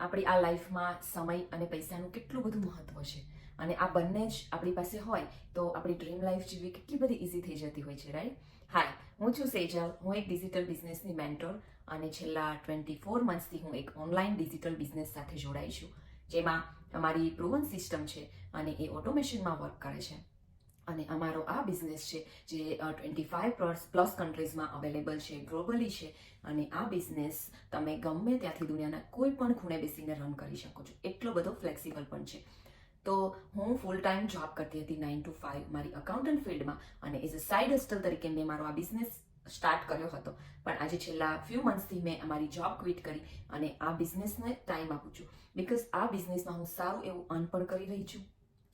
આપણી આ લાઈફમાં સમય અને પૈસાનું કેટલું બધું મહત્વ છે અને આ બંને જ આપણી પાસે હોય તો આપણી ડ્રીમ લાઈફ જીવવી કેટલી બધી ઇઝી થઈ જતી હોય છે, રાઈટ? હાય, હું છું સેજલ. હું એક ડિજિટલ બિઝનેસની મેન્ટોર અને છેલ્લા 24 મંથ્સથી હું એક ઓનલાઈન ડિજિટલ બિઝનેસ સાથે જોડાઈ છું, જેમાં અમારી પ્રૂવન સિસ્ટમ છે અને એ ઓટોમેશનમાં વર્ક કરે છે. અને અમારો આ બિઝનેસ છે જે 25+ કન્ટ્રીઝમાં અવેલેબલ છે, ગ્લોબલી છે. અને આ બિઝનેસ તમે ગમે ત્યાંથી દુનિયાના કોઈ પણ ખૂણે બેસીને રન કરી શકો છો, એટલો બધો ફ્લેક્સિબલ પણ છે. તો હું ફૂલ ટાઈમ જોબ કરતી હતી 9 to 5 મારી અકાઉન્ટન્ટ ફિલ્ડમાં, અને એઝ અ સાઇડ હસ્ટલ તરીકે મેં મારો આ બિઝનેસ સ્ટાર્ટ કર્યો હતો. પણ આજે છેલ્લા ફ્યુ મંથ્સથી મેં અમારી જોબ ક્વિટ કરી અને આ બિઝનેસને ટાઈમ આપું છું, બિકોઝ આ બિઝનેસમાં હું સારું એવું અર્ન પણ કરી રહી છું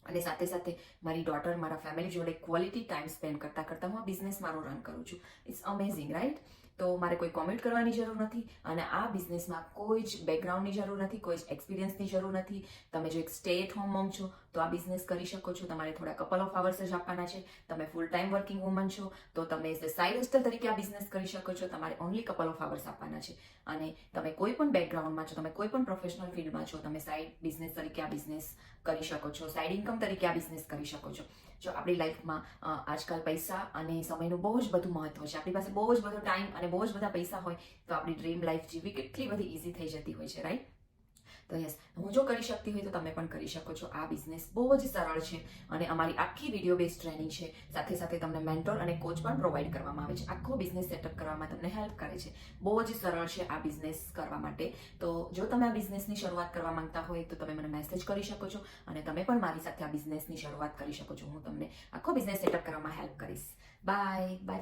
અને સાથે સાથે મારી ડોટર, મારા ફેમિલી જોડે ક્વોલિટી ટાઈમ સ્પેન્ડ કરતાં કરતાં હું આ બિઝનેસ મારો રન કરું છું. It's amazing, right? તો મારે કોઈ કોમેન્ટ કરવાની જરૂર નથી અને આ બિઝનેસમાં કોઈ જ બેકગ્રાઉન્ડની જરૂર નથી, કોઈ જ એક્સપિરિયન્સની જરૂર નથી. તમે જો એક સ્ટે એટ હોમ મોમ છો તો આ બિઝનેસ કરી શકો છો. તમારે થોડા કપલ ઓફ અવર્સ જ આપવાના છે. તમે ફૂલ ટાઈમ વર્કિંગ વુમન છો તો તમે એઝ અ સાઇડ હસ્ટલ તરીકે આ બિઝનેસ કરી શકો છો. તમારે ઓનલી કપલ ઓફ અવર્સ આપવાના છે. અને તમે કોઈ પણ બેકગ્રાઉન્ડમાં છો, તમે કોઈ પણ પ્રોફેશનલ ફિલ્ડમાં છો, તમે સાઇડ બિઝનેસ તરીકે આ બિઝનેસ કરી શકો છો, સાઇડ ઇન્કમ તરીકે આ બિઝનેસ કરી શકો છો. જો આપણી લાઈફમાં આજકાલ પૈસા અને સમયનું બહુ જ બધું મહત્વ છે. આપણી પાસે બહુ જ બધો ટાઈમ અને બહુ જ બધા પૈસા હોય તો આપણી ડ્રીમ લાઈફ જીવવી કેટલી બધી ઇઝી થઈ જતી હોય છે, રાઈટ? તો યસ, હું જો કરી શકતી હોય તો તમે પણ કરી શકો છો. આ બિઝનેસ બહુ જ સરળ છે અને અમારી આખી વિડીયો બેઝ ટ્રેનિંગ છે. સાથે સાથે તમને મેન્ટોર અને કોચ પણ પ્રોવાઈડ કરવામાં આવે છે. આખો બિઝનેસ સેટઅપ કરવામાં તમને હેલ્પ કરે છે. બહુ જ સરળ છે આ બિઝનેસ કરવા માટે. તો જો તમે આ બિઝનેસની શરૂઆત કરવા માંગતા હોય તો તમે મને મેસેજ કરી શકો છો અને તમે પણ મારી સાથે આ બિઝનેસની શરૂઆત કરી શકો છો. હું તમને આખો બિઝનેસ સેટઅપ કરવામાં હેલ્પ કરીશ. Bye bye.